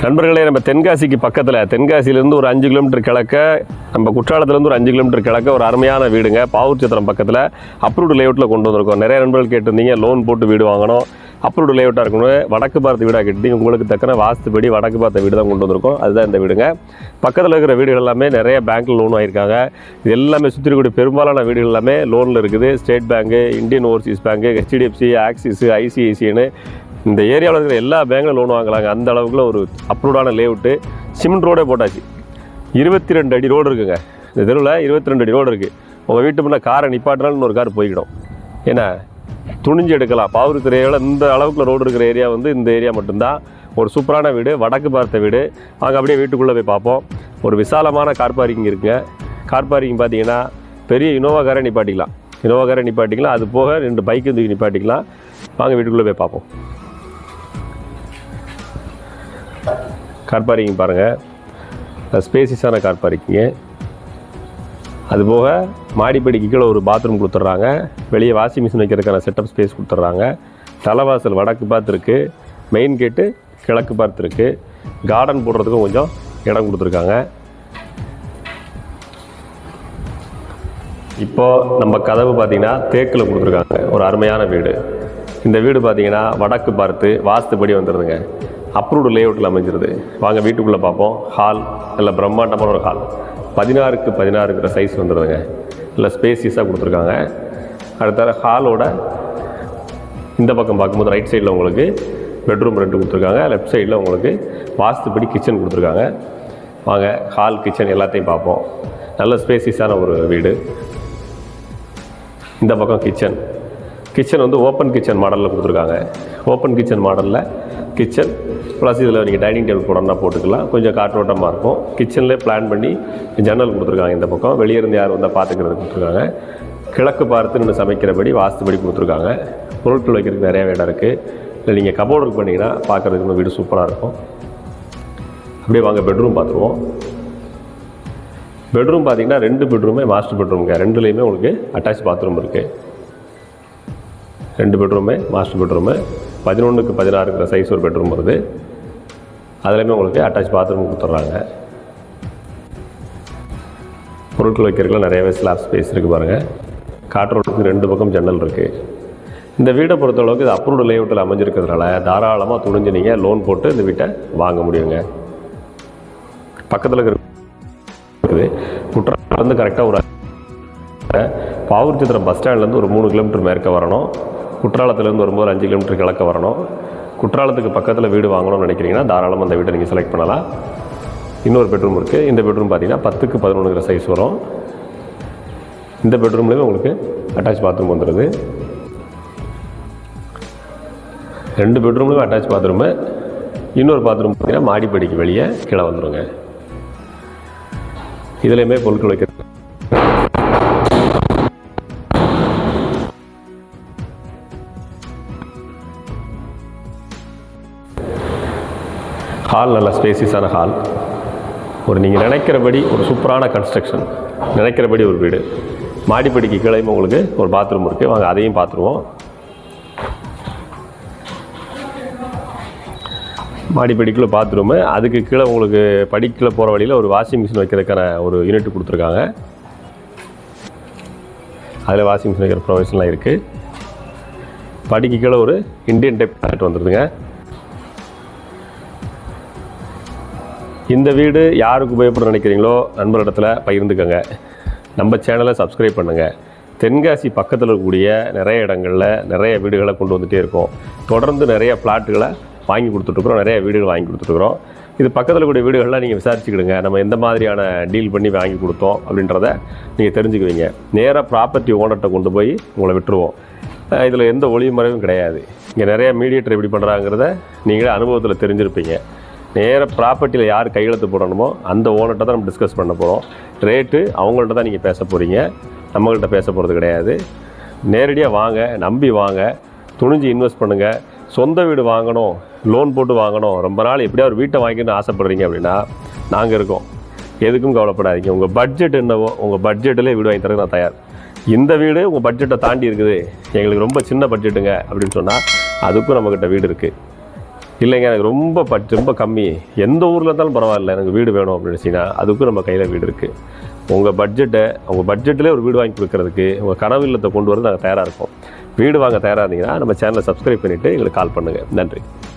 நண்பர்களே, நம்ம தென்காசிக்கு பக்கத்தில், தென்காசியிலேருந்து ஒரு 5 கிலோமீட்டர் கிழக்க, நம்ம குற்றாலத்துலேருந்து ஒரு 5 கிலோமீட்டர் கிழக்க ஒரு அருமையான வீடுங்க. பாவூர்சத்திரம் பக்கத்தில் அப்ரூவ்டு லேஅவுட்டில் கொண்டு வந்திருக்கோம். நிறைய நண்பர்கள் கேட்டிருந்தீங்க, லோன் போட்டு வீடு வாங்கணும், அப்ரூவ்டு லேஅவுட்டாக இருக்கணும், வடக்கு பார்த்த வீடாக கேட்டிருந்தீங்க. உங்களுக்கு தக்கன வாஸ்துபடி வடக்கு பார்த்த வீடு தான் கொண்டு வந்திருக்கோம். அதுதான் இந்த வீடுங்க. பக்கத்தில் இருக்கிற வீடுகள் எல்லாமே நிறைய பேங்க்கில் லோன் ஆகியிருக்காங்க. இது எல்லாமே சுற்றி இருக்கக்கூடிய பெரும்பாலான வீடுகள் எல்லாமே லோனில் இருக்குது. ஸ்டேட் பேங்க்கு, இந்தியன் ஓவர்சீஸ் பேங்க்கு, HDFC, ஆக்சிஸ், ICICIன்னு இந்த ஏரியாவில் இருக்கிற எல்லா பேங்கில் லோன் வாங்கலாங்க. அந்த அளவுக்குள்ள ஒரு அப்ரூவ்டான லேஅவுட்டு. சிமெண்ட் ரோடே போட்டாச்சு. 22 அடி ரோடு இருக்குங்க. இந்த தெருவில் 22 அடி ரோடு இருக்குது. உங்கள் வீட்டு முன்னே காரை நிப்பாட்டினாலும் இன்னொரு கார் போய்க்கிடும். ஏன்னா துணிஞ்சு எடுக்கலாம். பாவூர்துறையில் இந்த அளவுக்குள்ள ரோடு இருக்கிற ஏரியா வந்து இந்த ஏரியா மட்டும்தான். ஒரு சூப்பரான வீடு, வடக்கு பார்த்த வீடு. வாங்க அப்படியே வீட்டுக்குள்ளே போய் பார்ப்போம். ஒரு விசாலமான கார் பார்க்கிங் இருக்குங்க. கார் பார்க்கிங் பார்த்தீங்கன்னா பெரிய இனோவா காரை நிப்பாட்டிக்கலாம். அது போக 2 பைக்கு தூக்கி நிப்பாட்டிக்கலாம். வாங்க வீட்டுக்குள்ளே போய் பார்ப்போம். கார் பார்க்கிங் பாருங்கள், ஸ்பேசியஸான கார் பார்க்கிங்கு. அதுபோக மாடிப்படிக்கு கீழே ஒரு பாத்ரூம் கொடுத்துட்றாங்க. வெளியே வாஷிங் மிஷின் வைக்கிறதுக்கான செட்டப் ஸ்பேஸ் கொடுத்துட்றாங்க. தலைவாசல் வடக்கு பார்த்து இருக்குது, மெயின் கேட்டு கிழக்கு பார்த்து இருக்குது. கார்டன் போடுறதுக்கும் கொஞ்சம் இடம் கொடுத்துருக்காங்க. இப்போது நம்ம கதவு பார்த்திங்கன்னா தேக்கில் கொடுத்துருக்காங்க. ஒரு அருமையான வீடு. இந்த வீடு பார்த்திங்கன்னா வடக்கு பார்த்து வாஸ்துபடி வந்துடுதுங்க. அப்ரூவ்டு லேஅவுட்டில் அமைஞ்சிருது. வாங்க வீட்டுக்குள்ளே பார்ப்போம். ஹால் நல்ல பிரம்மாண்டமான ஒரு ஹால். 16க்கு 16 இருக்கிற சைஸ் வந்துடுதுங்க. இல்லை ஸ்பேசியஸாக கொடுத்துருக்காங்க. அடுத்த ஹாலோட இந்த பக்கம் பார்க்கும்போது ரைட் சைடில் உங்களுக்கு பெட்ரூம் 2 கொடுத்துருக்காங்க. லெஃப்ட் சைடில் உங்களுக்கு வாஸ்துபடி கிச்சன் கொடுத்துருக்காங்க. வாங்க ஹால், கிச்சன் எல்லாத்தையும் பார்ப்போம். நல்ல ஸ்பேசியஸான ஒரு வீடு. இந்த பக்கம் கிச்சன் வந்து ஓப்பன் கிச்சன் மாடலில் கொடுத்துருக்காங்க. ஓப்பன் கிச்சன் மாடலில் கிச்சன் ப்ளஸ் இதில் நீங்கள் டைனிங் டேபிள் போடணும்னா போட்டுக்கலாம். கொஞ்சம் காற்றோட்டமாக இருக்கும். கிச்சன்லேயே பிளான் பண்ணி ஜன்னல் கொடுத்துருக்காங்க. இந்த பக்கம் வெளியே இருந்து யார் வந்தால் பார்த்துக்கிறது கொடுத்துருக்காங்க. கிழக்கு பார்த்து நின்று சமைக்கிறபடி வாஸ்துபடி கொடுத்துருக்காங்க. பொருட்கள் வைக்கிறதுக்கு நிறைய இடம் இருக்குது. இல்லை நீங்கள் கபோர்டு ஒர்க் பண்ணிங்கன்னா பார்க்குறதுக்கு வீடு சூப்பராக இருக்கும். அப்படியே வாங்க பெட்ரூம் பார்த்துருவோம். பெட்ரூம் பார்த்திங்கன்னா 2 பெட்ரூமே மாஸ்டர் பெட்ரூமுங்க. 2லேயுமே உங்களுக்கு அட்டாச் பாத்ரூம் இருக்குது. 2 பெட்ரூமே மாஸ்டர் பெட்ரூமு. 11க்கு 16 இருக்கிற சைஸ் ஒரு பெட்ரூம் வருது. அதுலேயுமே உங்களுக்கு அட்டாச் பாத்ரூம் கொடுத்துட்றாங்க. பொருட்கள் வைக்கிறதுக்குலாம் நிறையவே ஸ்லாப் ஸ்பேஸ் இருக்குது பாருங்கள். காற்றோட்டத்துக்கு 2 பக்கம் ஜன்னல் இருக்குது. இந்த வீட்டை பொறுத்தளவுக்கு இது அப்ரூவ்டு லேஅவுட்டில் அமைஞ்சிருக்கிறதுனால தாராளமாக துணிஞ்சு நீங்கள் லோன் போட்டு இந்த வீட்டை வாங்க முடியுங்க. பக்கத்தில் இருக்குது குற்றாலம் வந்து கரெக்டாக ஒரு பாவூர்சத்திரம் பஸ் ஸ்டாண்ட்லேருந்து ஒரு 3 கிலோமீட்டர் மேற்க வரணும். குற்றாலத்துலேருந்து வரும்போது 5 கிலோமீட்டர் கிழக்க வரணும். குற்றாலத்துக்கு பக்கத்தில் வீடு வாங்கணும்னு நினைக்கிறீங்கன்னா தாராளமாக அந்த வீட்டை நீங்கள் செலக்ட் பண்ணலாம். இன்னொரு பெட்ரூம் இருக்குது. இந்த பெட்ரூம் பார்த்தீங்கன்னா 10க்கு 11 சைஸ் வரும். இந்த பெட்ரூம்லேயுமே உங்களுக்கு அட்டாச் பாத்ரூம் வந்துடுது. 2 பெட்ரூம்லேயும் அட்டாச் பாத்ரூமு. இன்னொரு பாத்ரூம் பார்த்தீங்கன்னா மாடிப்படிக்கு வெளியே கீழே வந்துடுங்க. இதுலேயுமே பொருட்கள் வைக்கிறது. ஹால் நல்ல ஸ்பேசியஸான ஹால். ஒரு நீங்கள் நினைக்கிறபடி ஒரு சூப்பரான கன்ஸ்ட்ரக்ஷன், நினைக்கிறபடி ஒரு வீடு. மாடிப்படிக்கு கீழே உங்களுக்கு ஒரு பாத்ரூம் இருக்குது. வாங்க அதையும் பார்த்துருவோம். மாடிப்படிக்குள்ளே பாத்ரூமு. அதுக்கு கீழே உங்களுக்கு படிக்கீழே போகிற வழியில் ஒரு வாஷிங் மிஷின் வைக்கிறதுக்கான ஒரு யூனிட் கொடுத்துருக்காங்க. அதில் வாஷிங் மிஷின் வைக்கிற ப்ரொவிஷன்லாம் இருக்குது. படிக்கு கீழே ஒரு இந்தியன் டைப் டாய்லெட் வந்துடுதுங்க. இந்த வீடு யாருக்கு உபயோகப்பட நினைக்கிறீங்களோ நண்பர்களிடத்தில் பகிர்ந்துக்கங்க. நம்ம சேனலை சப்ஸ்கிரைப் பண்ணுங்கள். தென்காசி பக்கத்தில் இருக்கக்கூடிய நிறைய இடங்களில் நிறைய வீடுகளை கொண்டு வந்துகிட்டே இருக்கோம். தொடர்ந்து நிறைய பிளாட்டுகளை வாங்கி கொடுத்துட்ருக்குறோம், நிறைய வீடுகள் வாங்கி கொடுத்துட்ருக்குறோம். இது பக்கத்தில் கூடிய வீடுகள்லாம் நீங்கள் விசாரிச்சுக்கிடுங்க. நம்ம எந்த மாதிரியான டீல் பண்ணி வாங்கி கொடுத்தோம் அப்படின்றத நீங்கள் தெரிஞ்சுக்குவீங்க. நேராக ப்ராப்பர்ட்டி ஓனர்கிட்ட கொண்டு போய் உங்களை விட்டுருவோம். இதில் எந்த ஒளிமுறையும் கிடையாது. இங்கே நிறைய மீடியேட்டர் எப்படி பண்ணுறாங்கிறத நீங்களே அனுபவத்தில் தெரிஞ்சிருப்பீங்க. நேராக ப்ராப்பர்ட்டியில் யார் கையெழுத்து போடணுமோ அந்த ஓனர்கிட்ட தான் நம்ம டிஸ்கஸ் பண்ண போகிறோம். ரேட்டு அவங்கள்ட்ட தான் நீங்கள் பேச போகிறீங்க, நம்மள்கிட்ட பேச போகிறது கிடையாது. நேரடியாக வாங்க, நம்பி வாங்க, துணிஞ்சு இன்வெஸ்ட் பண்ணுங்கள். சொந்த வீடு வாங்கணும், லோன் போட்டு வாங்கணும், ரொம்ப நாள் எப்படியா ஒரு வீட்டை வாங்கிக்கணும்னு ஆசைப்படுறீங்க அப்படின்னா நாங்கள் இருக்கோம். எதுக்கும் கவலைப்படாதீங்க. உங்கள் பட்ஜெட் என்னவோ உங்கள் பட்ஜெட்டிலே வீடு வாங்கி தரக்கு நான் தயார். இந்த வீடு உங்கள் பட்ஜெட்டை தாண்டி இருக்குது, எங்களுக்கு ரொம்ப சின்ன பட்ஜெட்டுங்க அப்படின்னு சொன்னால் அதுக்கும் நம்மக்கிட்ட வீடு இருக்குது. இல்லைங்க எனக்கு ரொம்ப கம்மி, எந்த ஊரில் இருந்தாலும் பரவாயில்ல எனக்கு வீடு வேணும் அப்படின்னு நினச்சிங்கன்னா அதுக்கும் நம்ம கையில் வீடு இருக்குது. உங்கள் பட்ஜெட்டிலே ஒரு வீடு வாங்கி கொடுக்கறதுக்கு உங்கள் கனவு இல்லத்தை கொண்டு வரது நாங்கள் தயாராக இருக்கோம். வீடு வாங்க தயாராக இருந்தீங்கன்னா நம்ம சேனலை சப்ஸ்கிரைப் பண்ணிவிட்டு எங்களுக்கு கால் பண்ணுங்கள். நன்றி.